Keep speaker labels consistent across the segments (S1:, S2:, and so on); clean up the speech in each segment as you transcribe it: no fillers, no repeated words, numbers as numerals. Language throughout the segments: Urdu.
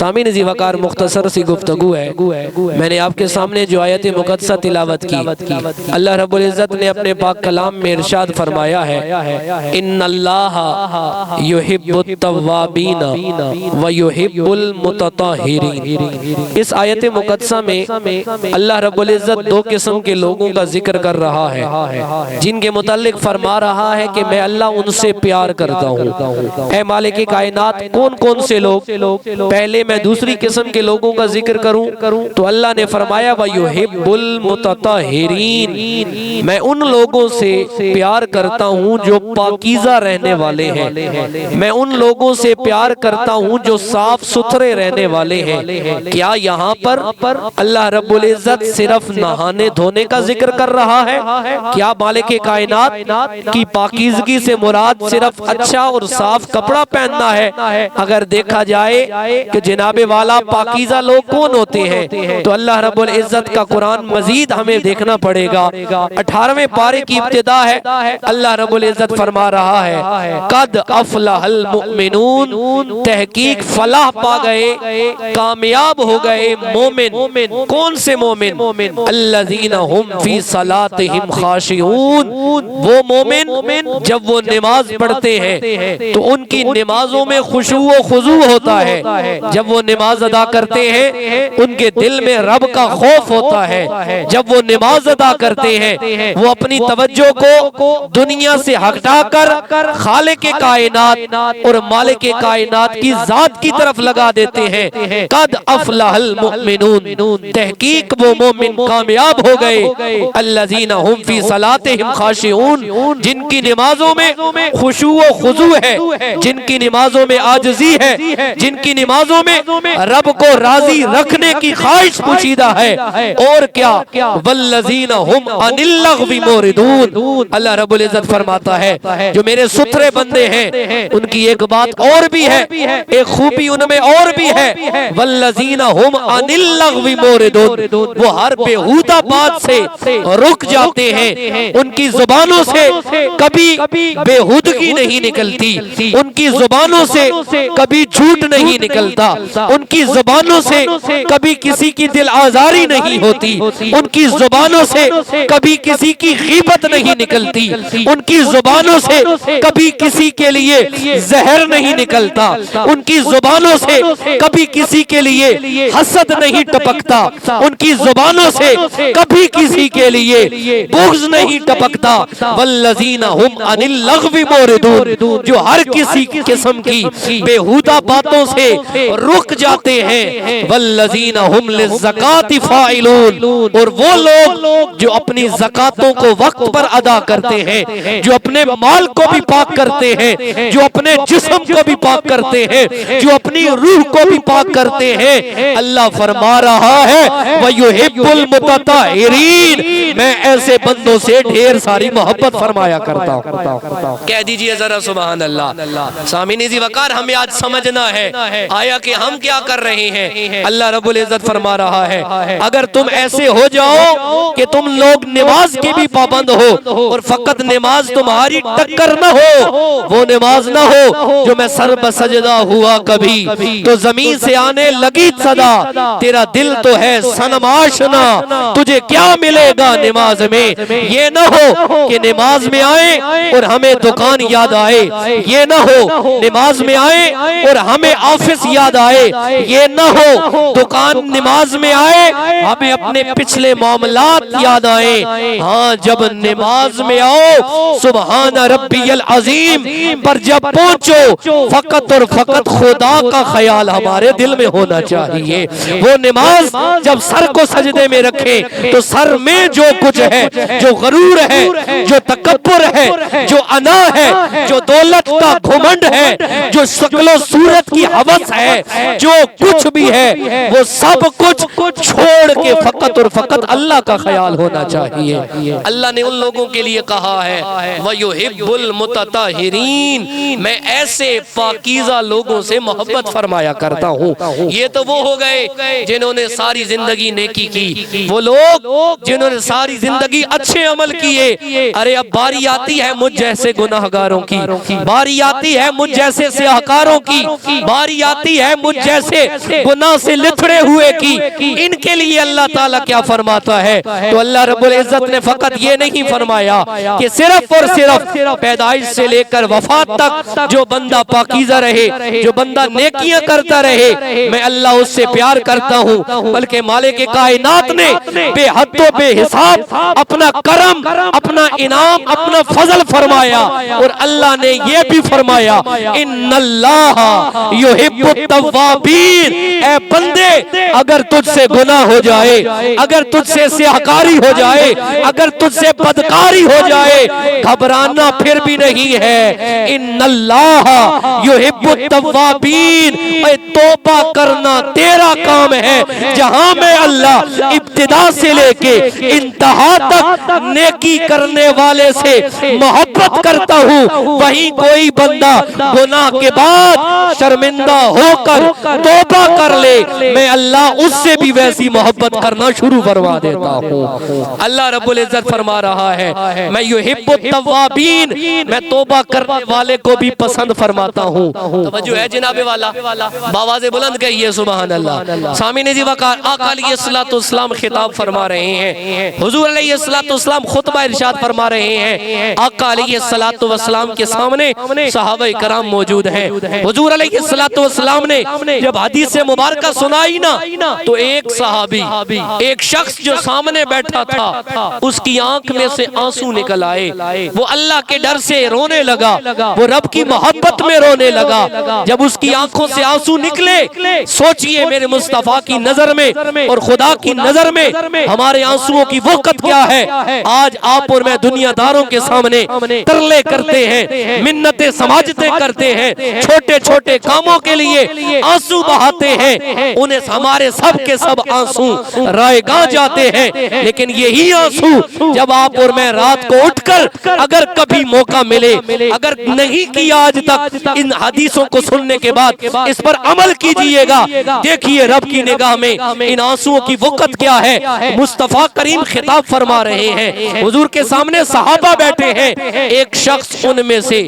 S1: سامعین عزیز وقار مختصر سی گفتگو ہے، میں نے آپ کے سامنے جو آیت مقدسہ تلاوت کی، اللہ رب العزت نے اپنے پاک کلام میں ارشاد فرمایا ہے ان اللہ یحب التوابین ویحب المتطہرین۔ اس آیت مقدسہ میں اللہ رب العزت دو قسم کے لوگوں کا ذکر کر رہا ہے جن کے متعلق فرما رہا ہے کہ میں اللہ ان سے پیار کرتا ہوں۔ اے مالک کائنات، کون کون سے لوگ؟ پہلے میں دوسری قسم کے لوگوں کا ذکر کروں تو اللہ نے فرمایا وَيُحِبُّ الْمُتَطَہِّرِينَ، میں ان لوگوں سے پیار کرتا ہوں جو پاکیزہ رہنے والے ہیں، میں ان لوگوں سے پیار کرتا ہوں جو صاف ستھرے رہنے والے ہیں۔ کیا یہاں پر اللہ رب العزت صرف نہانے دھونے کا ذکر کر رہا ہے؟ کیا مالک کائنات کی پاکیزگی سے مراد صرف اچھا اور صاف کپڑا پہننا ہے؟ اگر دیکھا جائے کہ جناب والا پاکیزہ لوگ کون ہوتے ہیں تو اللہ رب العزت کا قرآن مزید ہمیں دیکھنا پڑے گا۔ 18ویں پارے کی ابتدا ہے، اللہ رب العزت فرما رہا ہے قد افلح المؤمنون، تحقیق فلاح پا گئے، کامیاب ہو گئے مومن۔ کون سے مومن؟ الذین ہم فی صلاتہم خاشعون، وہ مومن جب وہ نماز پڑھتے ہیں تو ان کی نمازوں میں خشوع و خضوع ہوتا ہے، جب وہ نماز ادا کرتے ہیں ان کے دل میں رب کا خوف ہوتا ہے، جب وہ نماز ادا کرتے ہیں وہ اپنی توجہ کو دنیا سے ہٹا کر خالق کائنات اور مالک کائنات کی ذات کی طرف لگا دیتے ہیں۔ قد افلح المؤمنون، تحقیق وہ مومن کامیاب ہو گئے، الذین ہم فی صلاتہم خاشعون، جن کی نمازوں میں خشوع و خضوع ہے، جن کی نمازوں میں عاجزی ہے، جن کی نمازوں میں رب کو راضی رکھنے کی خواہش پوشیدہ ہے۔ اور کیا؟ والذین ہم عن اللغو معرضون، اللہ رب العزت فرماتا ہے جو میرے ستھرے بندے ہیں ان کی ایک بات اور بھی ہے، ایک خوبی ان میں اور بھی ہے، والذین ہم عن اللغو معرضون، وہ ہر بیہودہ بات سے رک جاتے ہیں، ان کی زبانوں سے کبھی بیہودگی نہیں نکلتی، ان کی زبانوں سے کبھی جھوٹ نہیں نکلتا، ان کی زبانوں سے کبھی کسی کی دل آزاری نہیں ہوتی، ان کی زبانوں سے کبھی کسی کی غیبت نہیں نکلتی، ان کی زبانوں سے کبھی کسی کے لیے زہر نہیں نکلتا، ان کی زبانوں سے کبھی کسی کے لیے حسد نہیں ٹپکتا، ان کی زبانوں سے کبھی کسی کے لیے بغض نہیں ٹپکتا۔ والذین ہم عن اللغو معرضون، جو ہر کسی قسم کی بیہودہ باتوں سے رک جاتے ہیں۔ والذین ہم للزکاۃ فاعلون، اور وہ لوگ جو اپنی زکاتوں کو وقت پر ادا کرتے ہیں، جو اپنے مال کو بھی پاک کرتے ہیں، جو اپنے جسم کو بھی پاک کرتے ہیں، جو اپنی روح کو بھی پاک کرتے ہیں، اللہ فرما رہا ہے وَيُحِبُّ الْمُتَطَہِّرِينَ، میں ایسے بندوں سے ڈھیر ساری محبت فرمایا کرتا ہوں۔ کہہ دیجئے ذرا سبحان اللہ۔ سامعین ذی وقار، ہمیں آج سمجھنا ہے آیا کہ ہم کیا کر رہے ہیں۔ اللہ رب العزت فرما رہا ہے اگر تم ایسے ہو جاؤ کہ تم لوگ نماز کے بھی پابند ہو اور فقط نماز تمہاری ٹکر نہ ہو، وہ نماز نہ ہو جو میں سر بسجدہ ہوا کبھی تو زمین سے آنے لگی صدا، تیرا دل تو ہے صنم آشنا، تجھے کیا ملے گا نماز میں۔ یہ نہ ہو کہ نماز میں آئے اور ہمیں دکان یاد آئے، یہ نہ ہو نماز میں آئے اور ہمیں آفس یاد آئے، یہ نہ ہو دکان نماز میں آئے ہمیں اپنے پچھلے معاملات یاد آئے۔ ہاں، جب نماز میں آؤ سبحان ربی العظیم پر جب پہنچو، فقط اور فقط خدا کا خیال ہمارے دل میں ہونا چاہیے۔ وہ نماز جب سر کو سجدے میں رکھے تو سر میں جو کچھ ہے، جو غرور ہے، جو تکبر ہے، جو انا ہے، جو دولت کا گھمنڈ ہے، جو شکل و صورت کی ہوس ہے، جو کچھ بھی ہے وہ سب کچھ چھوڑ کے فقط اور فقط اللہ کا خیال ہونا چاہیے۔ اللہ نے ان لوگوں کے لیے کہا ہے وَيُحِبُّ الْمُتَطَہِّرِينَ، میں ایسے پاکیزہ لوگوں سے محبت فرمایا کرتا ہوں۔ یہ تو وہ ہو گئے جنہوں نے ساری زندگی نیکی کی، وہ لوگ جنہوں نے ساری زندگی اچھے عمل کیے۔ ارے اب باری آتی ہے مجھ جیسے گناہگاروں کی، باری آتی ہے مجھ جیسے سیاہکاروں کی، باری آتی ہے مجھ مجھ جیسے گناہ سے لتھڑے ہوئے کی، ان کے لیے اللہ تعالیٰ کیا فرماتا ہے؟ تو اللہ رب العزت نے فقط یہ نہیں فرمایا کہ صرف اور صرف پیدائش سے لے کر وفات تک جو بندہ پاکیزہ رہے، جو بندہ نیکیاں کرتا رہے، میں اللہ اس سے پیار کرتا ہوں، بلکہ مالک کائنات نے بے حد و بے حساب اپنا کرم، اپنا انعام، اپنا فضل فرمایا، اور اللہ نے یہ بھی فرمایا ان اللہ یحب التوابین، اے بندے اگر تجھ سے گناہ ہو جائے، اگر تجھ سے سیاہکاری ہو جائے، اگر تجھ سے بدکاری ہو جائے، گھبرانا پھر بھی نہیں ہے، ان اللہ یحب التوابین، اے توبہ کرنا تیرا کام ہے، جہاں میں اللہ ابتدا سے لے کے انتہا تک نیکی کرنے والے سے محبت کرتا ہوں، وہیں کوئی بندہ گناہ کے بعد شرمندہ ہو کر توبہ کر لے، میں اللہ اس سے بھی ویسی محبت کرنا شروع فرما دیتا ہوں۔ اللہ رب العزت فرما رہا ہے میں یحب التوابین، میں توبہ کرنے والے کو بھی پسند فرماتا ہوں۔ توجہ ہے جناب والا، باواز بلند کہیے سبحان اللہ۔ سامعین جی وقار آقا علیہ السلام خطاب فرما رہے ہیں، حضور علیہ السلام خطبہ ارشاد فرما رہے ہیں، آقا علیہ السلام کے سامنے صحابہ کرام موجود ہیں۔ حضور علیہ السلام نے جب حدیث مبارکہ سنائی نا، تو ایک صحابی، ایک شخص جو سامنے بیٹھا تھا، اس کی آنکھ میں سے آنسو نکل آئے، وہ اللہ کے ڈر سے رونے لگا، وہ رب کی محبت میں رونے لگا۔ جب اس کی آنکھوں سے آنسو نکلے، سوچئے میرے مصطفیٰ کی نظر میں اور خدا کی نظر میں ہمارے آنسوؤں کی وقت کیا ہے؟ آج آپ اور میں دنیا داروں کے سامنے ترلے کرتے ہیں، منتیں سماجتیں کرتے ہیں، چھوٹے چھوٹے کاموں کے لیے آنسو بہاتے ہیں، انہیں ہمارے سب کے سب آنسو رائے گاں جاتے ہیں، لیکن یہی آنسو جب آپ اور میں رات کو اٹھ کر اگر کبھی موقع ملے، اگر نہیں کیا آج تک ان حدیثوں کو سننے کے بعد اس پر عمل کیجئے گا، دیکھیے رب کی نگاہ میں ان آنسوؤں کی وقت کیا ہے۔ مصطفیٰ کریم خطاب فرما رہے ہیں، حضور کے سامنے صحابہ بیٹھے ہیں، ایک شخص ان میں سے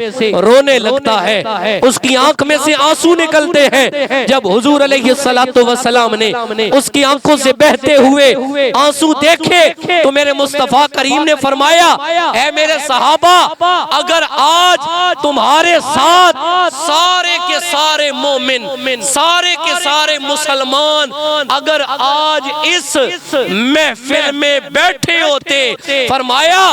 S1: رونے لگتا ہے، اس کی آنکھ میں سے آنسو نکلتے ہیں۔ جب حضور علیہ السلام نے اس کی آنکھوں سے بہتے ہوئے آنسو دیکھے تو میرے مصطفیٰ کریم نے فرمایا، اے میرے صحابہ، اگر آج تمہارے ساتھ سارے کے سارے مومن، سارے کے سارے مسلمان اگر آج اس محفل میں بیٹھے ہوتے، فرمایا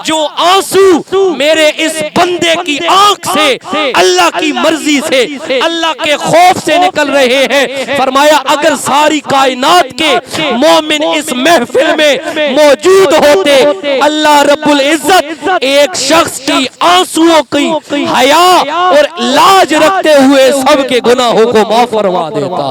S1: جو آنسو میرے اس بندے کی آنکھ سے اللہ کی مرضی سے، اللہ کے خوف سے نکل رہے ہیں، فرمایا اگر ساری کائنات کے مومن اس محفل میں موجود ہوتے، اللہ رب العزت ایک شخص کی آنسوؤں کی حیا اور لاج رکھتے ہوئے سب کے گناہوں کو معاف فرما دیتا۔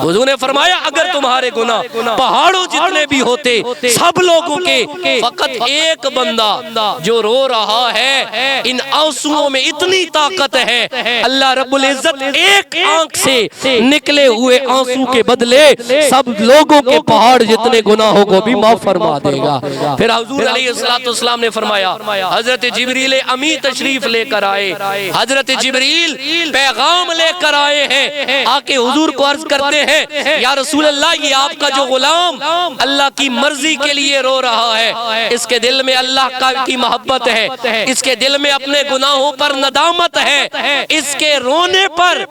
S1: حضور نے فرمایا اگر تمہارے گناہ پہاڑوں جتنے بھی ہوتے، سب لوگوں کے، فقط ایک بندہ جو رو رہا ہے، ان آنسوؤں میں اتنی طاقت ہے، اللہ رب العزت ایک آنکھ سے نکلے ہوئے آنسو کے بدلے سب لوگوں کے پہاڑ جتنے گناہوں کو بھی معاف فرما دے گا۔ پھر حضور علیہ السلام نے فرمایا، حضرت جبریل امی تشریف لے کر آئے، حضرت جبریل پیغام لے کر آئے ہیں، آکے حضور کو عرض کرتے ہیں، یا رسول اللہ یہ آپ کا جو غلام اللہ کی مرضی کے لیے رو رہا ہے، اس کے دل میں اللہ کی محبت ہے، اس کے دل میں اپنے گناہوں پر ندامت ہے، اس کے رونے پر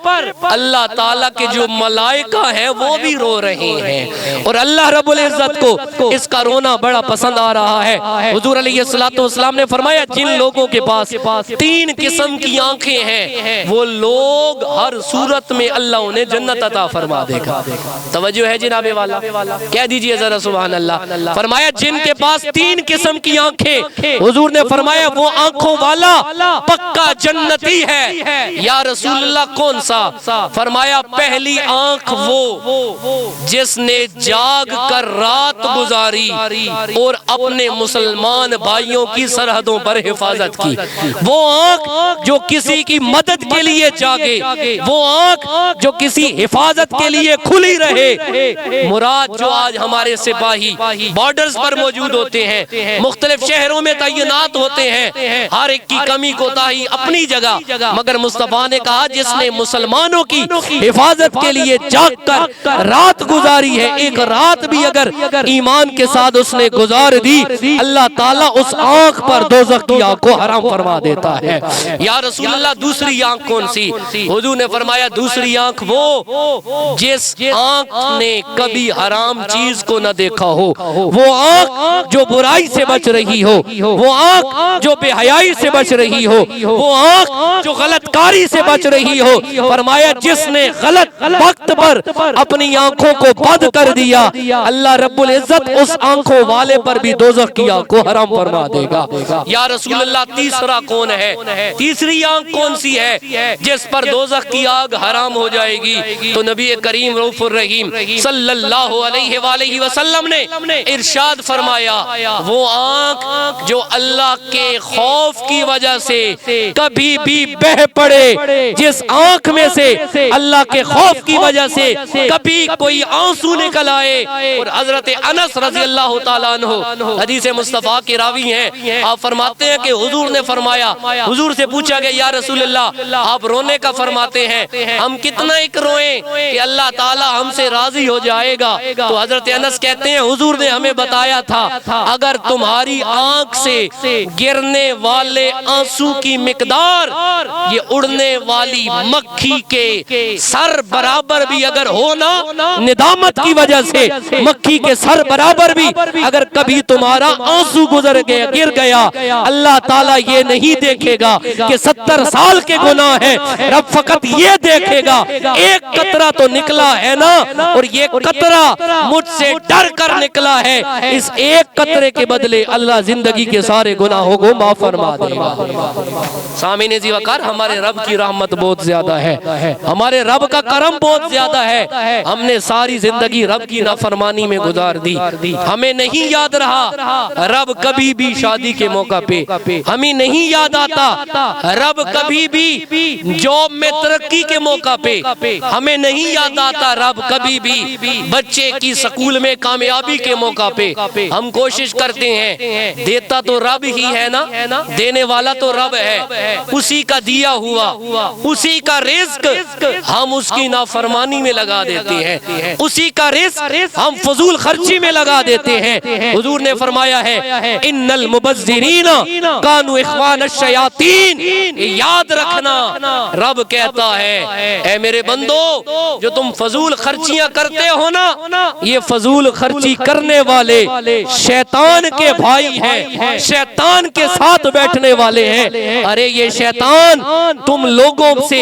S1: اللہ تعالیٰ کے جو ملائکہ ہیں وہ بھی رو رہے ہیں، اور اللہ رب العزت کو اس کا رونا بڑا پسند آ رہا ہے۔ حضور علیہ السلام نے فرمایا جن لوگوں کے پاس تین قسم کی آنکھیں ہیں، وہ لوگ ہر صورت میں اللہ انہیں جنت عطا فرما دے گا۔ توجہ ہے جناب والا، کہہ دیجئے ذرا سبحان اللہ۔ فرمایا جن کے پاس تین قسم کی آنکھیں، حضور نے فرمایا وہ آنکھوں والا پکا جنتی ہے۔ یا رسول اللہ کون سا؟ فرمایا پہلی آنکھ وہ جس نے جاگ کر رات گزاری اور اپنے مسلمان بھائیوں کی سرحدوں پر حفاظت کی، وہ آنکھ جو کسی کی مدد کے لیے جاگے، وہ آنکھ جو کسی حفاظت کے لیے کھلی رہے۔ مراد جو آج ہمارے سپاہی بارڈرز پر موجود ہوتے ہیں، مختلف شہروں میں تعینات ہوتے ہیں، ہر ایک کی کمی کوتاہی اپنی جگہ، مگر مصطفیٰ نے کہا جس نے مسلمانوں کی حفاظت کے لیے جاگ کر رات گزاری ہے، ایک رات بھی اگر ایمان کے ساتھ اس نے گزار دی، اللہ تعالیٰ اس آنکھ پر دوزخ کی آنکھ کو حرام فرما دیتا ہے۔ یا رسول اللہ دوسری آنکھ کون سی؟ حضور نے فرمایا دوسری آنکھ وہ جس آنکھ نے کبھی حرام چیز کو نہ دیکھا ہو، وہ آنکھ جو برائی سے بچ رہی ہو، وہ آنکھ جو بے حیائی سے بچ رہی ہو، وہ آنکھ جو غلط کاری سے بچ رہی ہو۔ فرمایا جس نے غلط وقت پر اپنی آنکھوں کو بند کر دیا، اللہ رب العزت اس آنکھوں والے پر بھی دوزخ کی آنکھ کو حرام فرما دے گا۔ یا رسول اللہ تیسرا کون ہے؟ تیسری آنکھ کون سی ہے جس پر دوزخ کی آگ حرام ہو جائے گی؟ تو نبی کریم رؤوف الرحیم صلی اللہ علیہ وآلہ وسلم نے ارشاد فرمایا وہ آنکھ جو اللہ کے خوف کی وجہ سے کبھی بھی بہہ پڑے، جس آنکھ میں سے اللہ کے خوف کی وجہ سے کبھی کوئی آنسو نکل آئے۔ اور حضرت انس رضی اللہ تعالیٰ عنہ حدیث مصطفیٰ کے راوی ہیں، آپ فرماتے ہیں کہ حضور نے فرمایا، حضور سے پوچھا گیا یا رسول اللہ آپ رونے کا فرماتے ہیں، ہم کتنا ایک روئیں کہ اللہ تعالیٰ ہم سے راضی ہو جائے گا؟ تو حضرت انس کہتے ہیں حضور نے ہمیں بتایا تھا اگر تمہاری آنکھ سے گرنے والے آنسو کی مقدار یہ اڑنے والی مکھی کے سر برابر بھی اگر ہونا، ندامت کی وجہ سے مکھی کے سر برابر بھی اگر کبھی تمہارا آنسو گزر گیا، گر گیا، اللہ تعالیٰ یہ نہیں دیکھے گا کہ 70 سال کے گناہ ہیں، رب فقط یہ دیکھے گا ایک قطرہ تو نکلا ہے نا، اور یہ قطرہ مجھ سے ڈر کر نکلا ہے، اس ایک قطرے کے بدلے اللہ زندگی کے سارے گناہوں کو معاف فرما دے گا۔ سامعین عزیز وقار، ہمارے رب کی رحمت بہت زیادہ ہے، ہمارے رب کا کرم بہت زیادہ ہے۔ ہم نے ساری زندگی رب کی نافرمانی میں گزار دی، ہمیں نہیں یاد رہا رب کبھی بھی شادی کے موقع پہ، ہمیں نہیں یاد آتا رب کبھی بھی جاب میں ترقی کے موقع پہ، ہمیں نہیں یاد آتا رب کبھی بھی بچے کی سکول میں کامیابی کے موقع پہ۔ ہم کوشش کرتے ہیں دیتا تو رب ہی ہے نا، دینے والا تو رب ہے، اسی کا دیا ہوا، اسی کا رزق ہم اس کی نافرمانی میں لگا دیتے ہیں، اسی کا رزق ہم فضول خرچی میں لگا دیتے ہیں۔ حضور نے فرمایا ہے ان المبذرین کانوا اخوان الشیاطین، یاد رکھنا رب کہتا ہے اے میرے بندو جو تم فضول خرچیاں کرتے ہو نا، یہ فضول خرچی کرنے والے شیطان کے بھائی ہیں، شیطان کے ساتھ بیٹھنے والے ہیں۔ ارے یہ شیطان تم لوگوں سے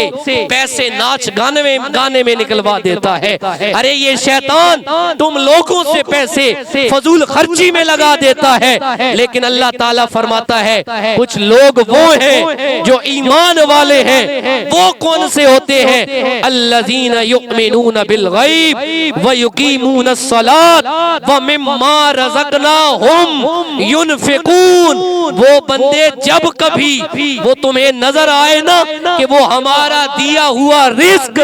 S1: پیسے ناچ گانے میں نکلوا دیتا ہے، ارے یہ شیطان تم لوگوں سے پیسے فضول خرچی میں لگا دیتا ہے، لیکن اللہ تعالیٰ فرماتا ہے کچھ لوگ وہ ہیں جو ایمان والے ہیں، وہ کون سے ہوتے ہیں؟ الذین یؤمنون بالغیب ویقیمون الصلاۃ ومما رزقناہم ینفقون۔ وہ بندے جب کبھی وہ تمہیں نظر آئے نا کہ وہ ہمارا دیا ہوا رزق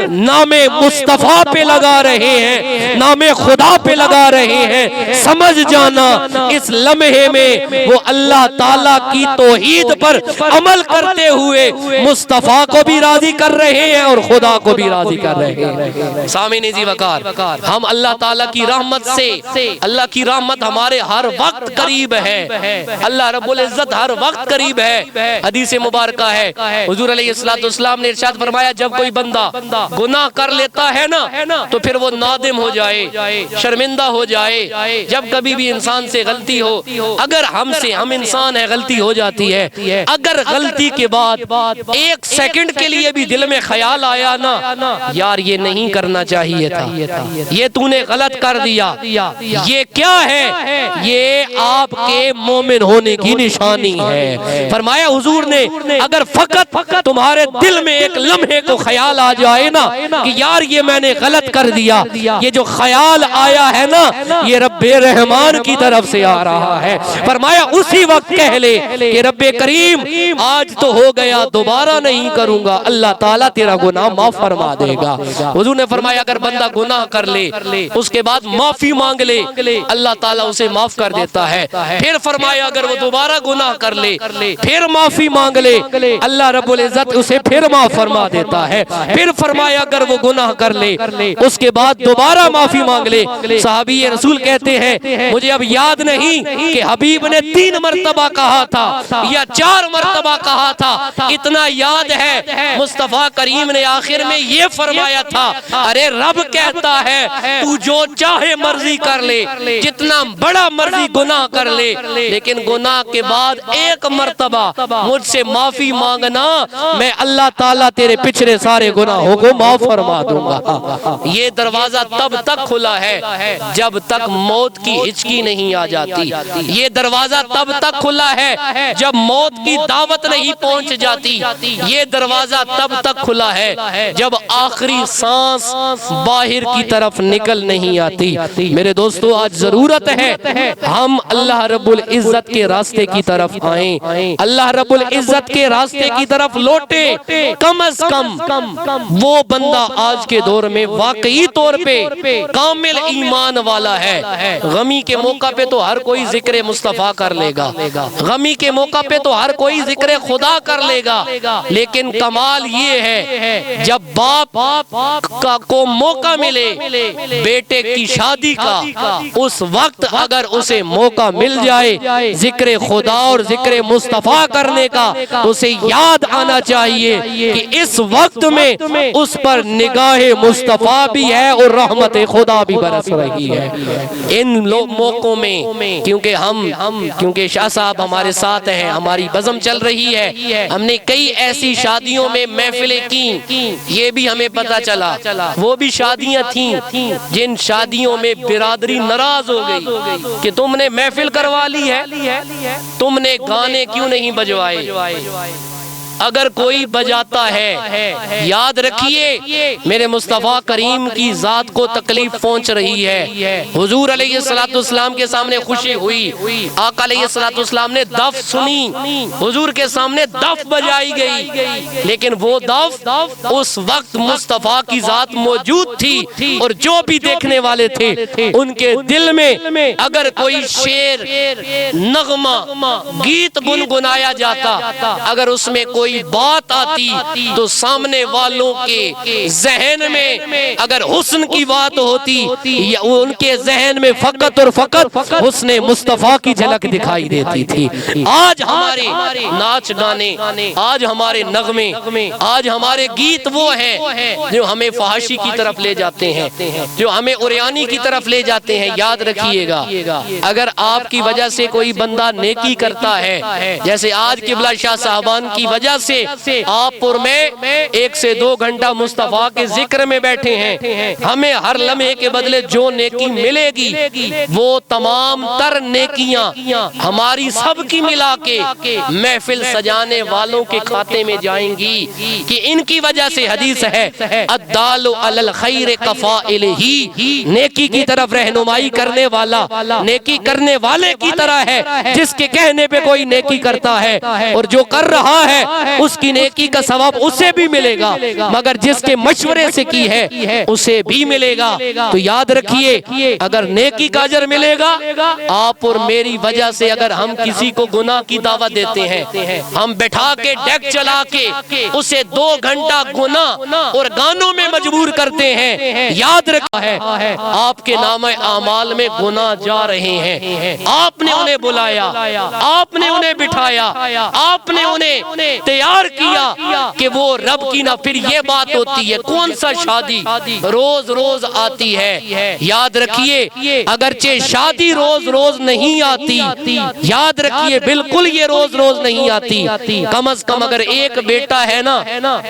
S1: نام مصطفیٰ پہ لگا رہے ہیں، نام خدا پہ لگا رہے ہیں، سمجھ جانا اس لمحے میں وہ اللہ تعالیٰ کی توحید پر عمل کرتے ہوئے مصطفیٰ کو بھی راضی کر رہے ہیں اور خدا کو بھی راضی کر رہے ہیں۔ سامعین عزیز وقار، ہم اللہ تعالیٰ کی رحمت سے، اللہ کی رحمت ہمارے ہر وقت قریب ہے، اللہ رب العزت ہر وقت قریب ہے۔ حدیث مبارکہ ہے حضور علیہ السلام نے ارشاد فرمایا جب کوئی بندہ گناہ کر لیتا ہے نا تو پھر وہ نادم ہو جائے، شرمندہ ہو جائے۔ جب کبھی بھی انسان سے غلطی ہو، اگر ہم انسان ہے غلطی ہو جاتی ہے، اگر غلطی کے بعد ایک سیکنڈ کے لیے بھی دل میں خیال آیا نا یار یہ نہیں کرنا چاہیے تھا، یہ تو نے غلط کر دیا، یہ کیا ہے؟ یہ آپ کے مومن ہونے کی نشانی ہے۔ فرمایا حضور نے اگر فقط تمہارے دل میں ایک لمحے کو خیال آ جائے نا کہ یار یہ میں نے غلط کر دیا، یہ جو خیال آیا ہے نا یہ رب رحمان کی طرف سے آ رہا ہے، فرمایا اسی وقت کہہ لے کہ رب کریم آج تو ہو گیا دوبارہ نہیں کروں گا، اللہ تعالیٰ تیرا گناہ معاف فرما دے گا۔ حضور نے فرمایا اگر بندہ گناہ کر لے اس کے بعد معافی مانگ لے اللہ تعالیٰ اسے معاف کر دیتا ہے۔ پھر فرمایا اگر وہ دوبارہ گناہ کر لے پھر معافی مانگ لے اللہ رب العزت اسے پھر معاف فرما دیتا ہے۔ پھر فرمایا اگر وہ گناہ کر لے اس کے بعد دوبارہ معافی مانگ لے۔ صحابی رسول کہتے ہیں مجھے اب یاد نہیں کہ حبیب نے 3 مرتبہ کہا تھا یا 4 مرتبہ کہا تھا، اتنا یاد ہے مصطفیٰ کریم نے آخر میں یہ فرمایا تھا ارے رب کہتا ہے تو جو چاہے مرضی کر لے، جتنا بڑا مرضی گناہ کر لے، لیکن گناہ کے بعد 1 مرتبہ مجھ سے معافی مانگنا، میں اللہ تعالیٰ تیرے پچھلے سارے گناہوں کو معاف فرما دوں گا۔ یہ دروازہ تب تک کھلا ہے جب تک موت کی ہچکی نہیں آ جاتی، یہ دروازہ تب تک کھلا ہے جب موت کی دعوت نہیں پہنچ جاتی، یہ دروازہ تب تک کھلا ہے جب آخری سانس باہر کی طرف نکل نہیں آتی۔ میرے دوستو آج ضرورت ہے ہم اللہ رب العزت کے راستے کی طرف آئیں، اللہ رب العزت کے راستے کی طرف لوٹیں۔ کم از کم وہ بندہ آج کے دور میں واقعی طور پہ کامل ایمان والا ہے۔ غمی کے موقع پہ تو ہر کوئی ذکر مصطفیٰ کر لے گا، غمی کے موقع پہ تو ہر کوئی ذکر خدا کر لے گا، لیکن کمال یہ ہے جب باپ کو موقع ملے بیٹے کی شادی کا، اس وقت اگر اسے موقع مل جائے ذکر خدا اور ذکر مصطفیٰ کرنے کا، تو اسے یاد آنا چاہیے کہ اس وقت میں اس پر نگاہ مصطفیٰ بھی ہے اور رحمت خدا بھی برس رہی ہے۔ ان موقعوں میں کیونکہ شاہ صاحب ہمارے ساتھ ہیں، ہماری بزم چل رہی ہے، ہم نے کئی ایسی شادیوں میں محفلیں کی، یہ بھی ہمیں پتہ چلا وہ بھی شادیاں تھیں جن شادیوں میں برادری ناراض ہو گئی کہ تم نے محفل کروا لی ہے، تم نے گانے کیوں نہیں بجوائے۔ اگر کوئی بجاتا ہے یاد رکھیے میرے مصطفیٰ کریم کی ذات کو تکلیف پہنچ رہی ہے۔ حضور علیہ السلام کے سامنے خوشی ہوئی، آقا علیہ السلام نے دف سنی، حضور کے سامنے دف بجائی گئی، لیکن وہ دف اس وقت مصطفیٰ کی ذات موجود تھی، اور جو بھی دیکھنے والے تھے ان کے دل میں اگر کوئی شعر، نغمہ، گیت گنگنایا جاتا، اگر اس میں کوئی بات آتی تو سامنے والوں کے ذہن میں اگر حسن کی بات ہوتی یا ان کے ذہن میں فقط اور فقط حسن مصطفیٰ کی جھلک دکھائی دیتی تھی۔ آج ہمارے ناچ گانے، آج ہمارے نغمے، آج ہمارے گیت وہ ہیں جو ہمیں فحاشی کی طرف لے جاتے ہیں، جو ہمیں عریانی کی طرف لے جاتے ہیں۔ یاد رکھیے گا اگر آپ کی وجہ سے کوئی بندہ نیکی کرتا ہے، جیسے آج قبلہ شاہ صاحبان کی وجہ سے آپ اور میں 1 سے 2 گھنٹہ مصطفیٰ کے ذکر میں بیٹھے ہیں، ہمیں ہر لمحے کے بدلے جو نیکی ملے گی وہ تمام تر نیکیاں ہماری سب کی ملا کے محفل سجانے والوں کے کھاتے میں جائیں گی، کہ ان کی وجہ سے حدیث ہے الدال علی الخیر کفاعلہ، نیکی کی طرف رہنمائی کرنے والا نیکی کرنے والے کی طرح ہے، جس کے کہنے پہ کوئی نیکی کرتا ہے اور جو کر رہا ہے اس کی نیکی کا ثواب اسے بھی ملے گا، مگر جس کے مشورے سے کی ہے اسے بھی ملے گا۔ تو یاد رکھیے اگر نیکی کا اجر ملے گا، آپ اور میری وجہ سے اگر ہم کسی کو گناہ کی دعوت دیتے ہیں، ہم بٹھا کے ڈیک چلا کے اسے 2 گھنٹہ گناہ اور گانوں میں مجبور کرتے ہیں، یاد رکھا ہے آپ کے نامہ اعمال میں گناہ جا رہے ہیں۔ آپ نے انہیں بلایا، آپ نے انہیں بٹھایا، آپ نے انہیں تیار کیا کہ وہ رب کی نہ، پھر یہ بات ہوتی ہے کون سا شادی روز روز آتی ہے۔ یاد رکھیے اگرچہ شادی روز روز نہیں آتی، یاد رکھیے بالکل یہ روز روز نہیں آتی، کم از کم اگر ایک بیٹا ہے نا،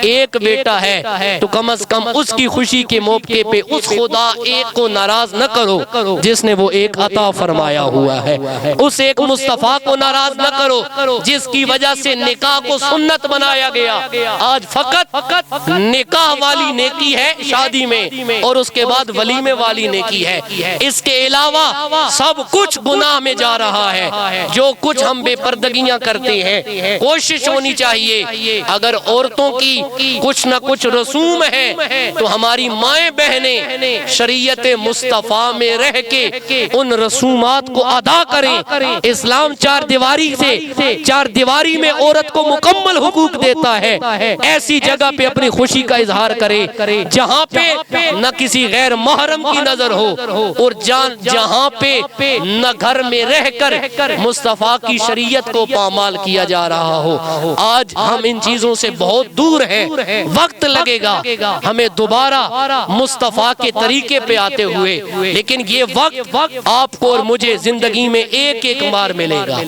S1: ایک بیٹا ہے تو کم از کم اس کی خوشی کے موقع پہ اس خدا ایک کو ناراض نہ کرو جس نے وہ ایک عطا فرمایا ہوا ہے، اس ایک مصطفیٰ کو ناراض نہ کرو جس کی وجہ سے نکاح کو سنت بنایا گیا۔ آج فقط نکاح والی نیکی ہے شادی میں، اور اس کے بعد ولیمے والی نیکی ہے، اس کے علاوہ سب کچھ گناہ میں جا رہا ہے۔ جو کچھ ہم بے پردگیاں کرتے ہیں، کوشش ہونی چاہیے اگر عورتوں کی کچھ نہ کچھ رسوم ہے تو ہماری مائیں بہنیں شریعت مصطفیٰ میں رہ کے ان رسومات کو ادا کریں۔ اسلام چار دیواری میں عورت کو مکمل حقوق دیتا ہے، ایسی جگہ پہ اپنی خوشی کا اظہار کرے جہاں پہ نہ کسی غیر محرم کی نظر ہو، اور جہاں پہ نہ گھر میں رہ کر مصطفیٰ کی شریعت کو پامال کیا جا رہا ہو۔ آج ہم ان چیزوں سے بہت دور ہیں، وقت لگے گا ہمیں دوبارہ مصطفیٰ کے طریقے پہ آتے ہوئے، لیکن یہ وقت آپ کو اور مجھے زندگی میں ایک ایک بار ملے گا،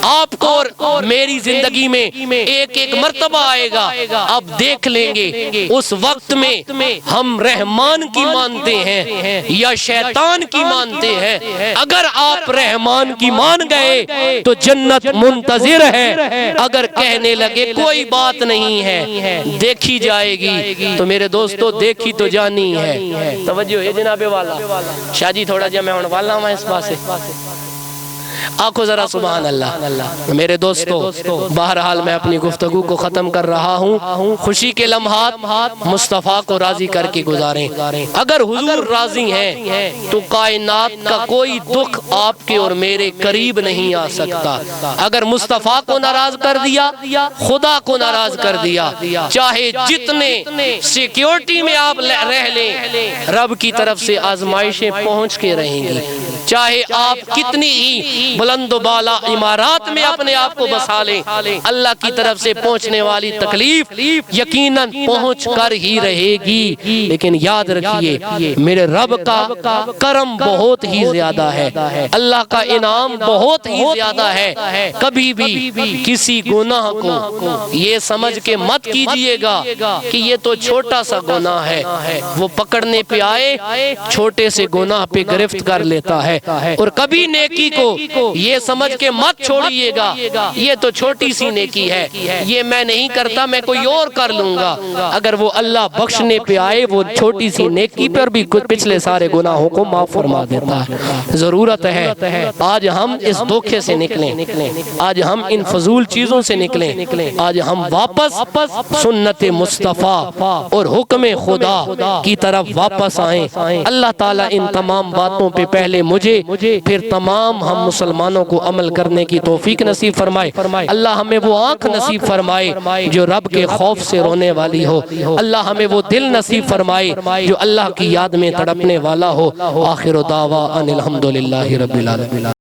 S1: آپ کو اور میری زندگی میں ایک ایک مرتبہ آئے گا۔ اب دیکھ لیں گے اس وقت میں ہم رحمان کی مانتے ہیں یا شیطان کی مانتے ہیں۔ اگر آپ رحمان کی مان گئے تو جنت منتظر ہے، اگر کہنے لگے کوئی بات نہیں ہے دیکھی جائے گی، تو میرے دوستو دیکھی تو جانی ہے۔ توجہ ہے جناب والا شاہ جی، تھوڑا جا میں والا ہوں اس پاسے آنکھوں ذرا سبحان اللہ۔ میرے دوستو بہرحال میں اپنی گفتگو کو ختم کر رہا ہوں۔ خوشی کے لمحات مصطفیٰ کو راضی کر کے گزاریں۔ اگر حضور راضی ہیں تو کائنات کا کوئی دکھ آپ کے اور میرے قریب نہیں آ سکتا۔ اگر مصطفیٰ کو ناراض کر دیا، خدا کو ناراض کر دیا، چاہے جتنے سیکیورٹی میں آپ رہ لیں، رب کی طرف سے آزمائشیں پہنچ کے رہیں گی۔ چاہے آپ کتنی ہی بلند و بالا عمارات میں اپنے آپ کو بسا لیں، اللہ کی طرف سے پہنچنے والی تکلیف یقیناً پہنچ کر ہی رہے گی۔ لیکن یاد رکھیے میرے رب کا کرم بہت ہی زیادہ ہے، اللہ کا انعام بہت ہی زیادہ ہے۔ کبھی بھی کسی گناہ کو یہ سمجھ کے مت کیجئے گا کہ یہ تو چھوٹا سا گناہ ہے، وہ پکڑنے پہ آئے چھوٹے سے گناہ پہ گرفت کر لیتا ہے۔ اور کبھی نیکی کو یہ سمجھ کے مت چھوڑیے گا یہ تو چھوٹی سی نیکی ہے، یہ میں نہیں کرتا، میں کوئی اور کر لوں گا۔ اگر وہ اللہ بخشنے پہ آئے وہ چھوٹی سی نیکی پر بھی پچھلے سارے گناہوں کو معاف فرما دیتا ہے۔ ضرورت ہے آج ہم اس دھوکے سے نکلیں، آج ہم ان فضول چیزوں سے نکلیں، آج ہم واپس سنت مصطفیٰ اور حکم خدا کی طرف واپس آئیں۔ اللہ تعالیٰ ان تمام باتوں پہ پہلے مجھے پھر تمام ہم مسلمانوں کو عمل کرنے کی توفیق نصیب فرمائے۔ اللہ ہمیں وہ آنکھ نصیب فرمائے جو رب کے خوف سے رونے والی ہو، اللہ ہمیں وہ دل نصیب فرمائے جو اللہ کی یاد میں تڑپنے والا ہو۔ آخر دعوانا الحمدللہ رب العالمین۔